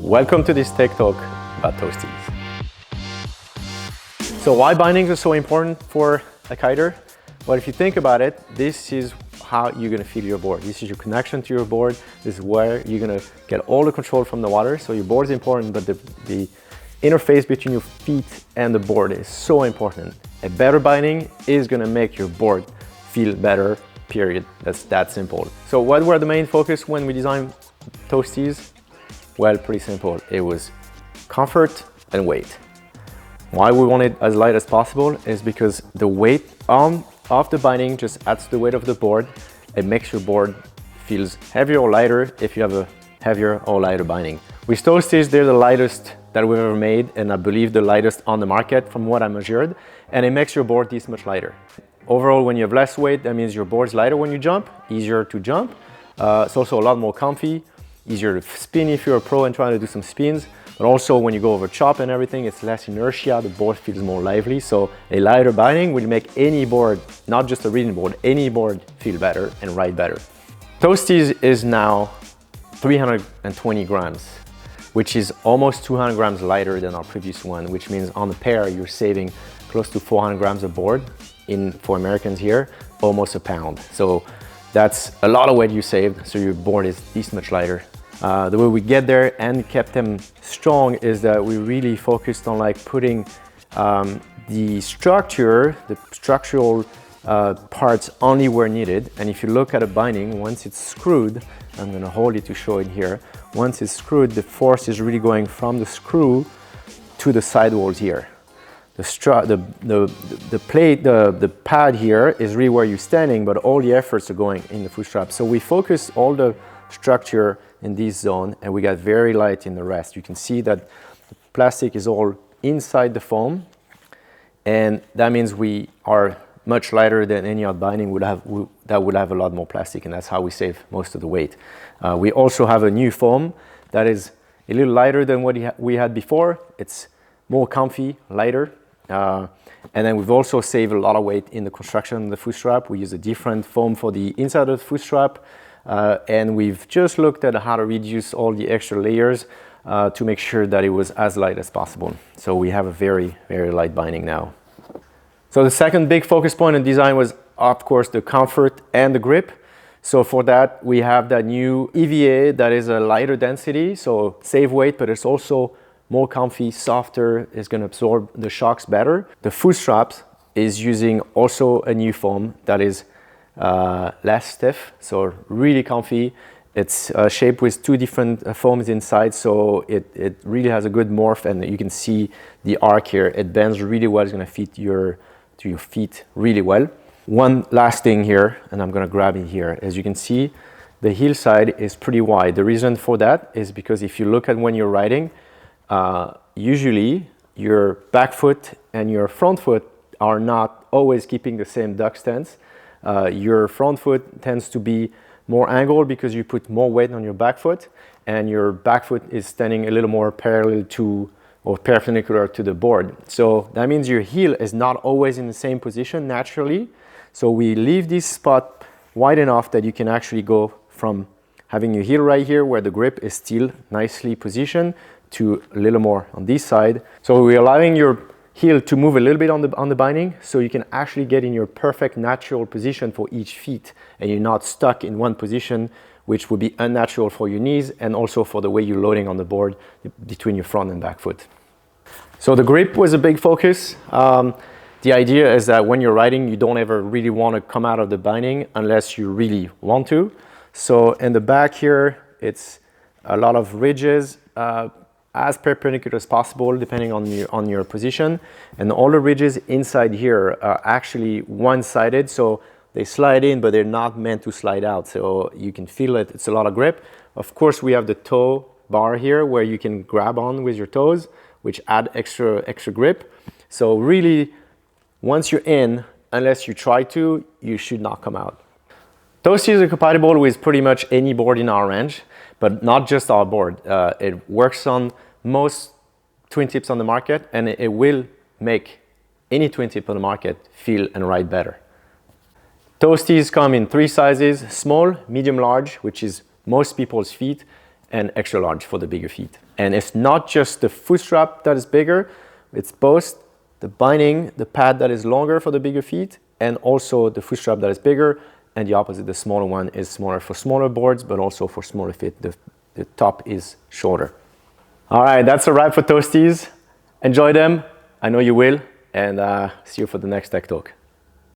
Welcome to this tech talk about toasties. So why bindings are so important for a kiter? Well, if you think about it, this is how you're going to feel your board. This is your connection to your board. This is where you're going to get all the control from the water. So your board is important, but the interface between your feet and the board is so important. A better binding is going to make your board feel better, period. That's that simple. So what were the main focus when we designed toasties? Well, pretty simple. It was comfort and weight. Why we want it as light as possible is because the weight of the binding just adds to the weight of the board. It makes your board feels heavier or lighter if you have a heavier or lighter binding. With toasties, they're the lightest that we've ever made, and I believe the lightest on the market from what I measured, and it makes your board this much lighter. Overall, when you have less weight, that means your board's lighter when you jump, easier to jump. It's also a lot more comfy, easier to spin if you're a pro and trying to do some spins, but also when you go over chop and everything, it's less inertia, the board feels more lively. So a lighter binding will make any board, not just a reading board, any board feel better and ride better. Toasties is now 320 grams, which is almost 200 grams lighter than our previous one, which means on the pair, you're saving close to 400 grams of board. For Americans here, almost a pound. So that's a lot of weight you saved, so your board is this much lighter. The way we get there and kept them strong is that we really focused on like putting the structural parts only where needed. And if you look at a binding, once it's screwed, I'm gonna hold it to show it here. Once it's screwed, the force is really going from the screw to the sidewalls here. The plate, the pad here is really where you're standing, but all the efforts are going in the foot strap. So we focus all the structure in this zone and we got very light in the rest. You can see that the plastic is all inside the foam, and that means we are much lighter than any other binding that would have a lot more plastic, and that's how we save most of the weight. We also have a new foam that is a little lighter than what we had before. It's more comfy, lighter. And then we've also saved a lot of weight in the construction of the foot strap. We use a different foam for the inside of the foot strap. And we've just looked at how to reduce all the extra layers to make sure that it was as light as possible. So we have a very, very light binding now. So the second big focus point in design was, of course, the comfort and the grip. So for that, we have that new EVA that is a lighter density, so save weight, but it's also more comfy, softer, is going to absorb the shocks better. The foot straps is using also a new foam that is less stiff, so really comfy. It's shaped with two different foams inside, so it really has a good morph, and you can see the arc here. It bends really well. It's going to fit to your feet really well. One last thing here, and I'm going to grab it here. As you can see, the heel side is pretty wide. The reason for that is because if you look at when you're riding, usually your back foot and your front foot are not always keeping the same duck stance. Your front foot tends to be more angled because you put more weight on your back foot, and your back foot is standing a little more parallel to or perpendicular to the board. So that means your heel is not always in the same position naturally. So we leave this spot wide enough that you can actually go from having your heel right here where the grip is still nicely positioned to a little more on this side. So we're allowing your heel to move a little bit on the binding, so you can actually get in your perfect natural position for each feet, and you're not stuck in one position, which would be unnatural for your knees and also for the way you're loading on the board between your front and back foot. So the grip was a big focus. The idea is that when you're riding, you don't ever really want to come out of the binding unless you really want to. So in the back here, it's a lot of ridges, as perpendicular as possible depending on your position, and all the ridges inside here are actually one-sided, so they slide in but they're not meant to slide out, so you can feel it. It's a lot of grip. Of course, we have the toe bar here where you can grab on with your toes, which add extra grip. So really, once you're in, unless you try to, you should not come out. Toasties are compatible with pretty much any board in our range, but not just our board. It works on most twin tips on the market, and it will make any twin tip on the market feel and ride better. Toasties come in 3 sizes: small, medium, large, which is most people's feet, and extra large for the bigger feet. And it's not just the foot strap that is bigger, it's both the binding, the pad that is longer for the bigger feet, and also the foot strap that is bigger, and the opposite, the smaller one is smaller for smaller boards, but also for smaller feet, the top is shorter. All right, that's a wrap for Toasties. Enjoy them, I know you will, and see you for the next Tech Talk.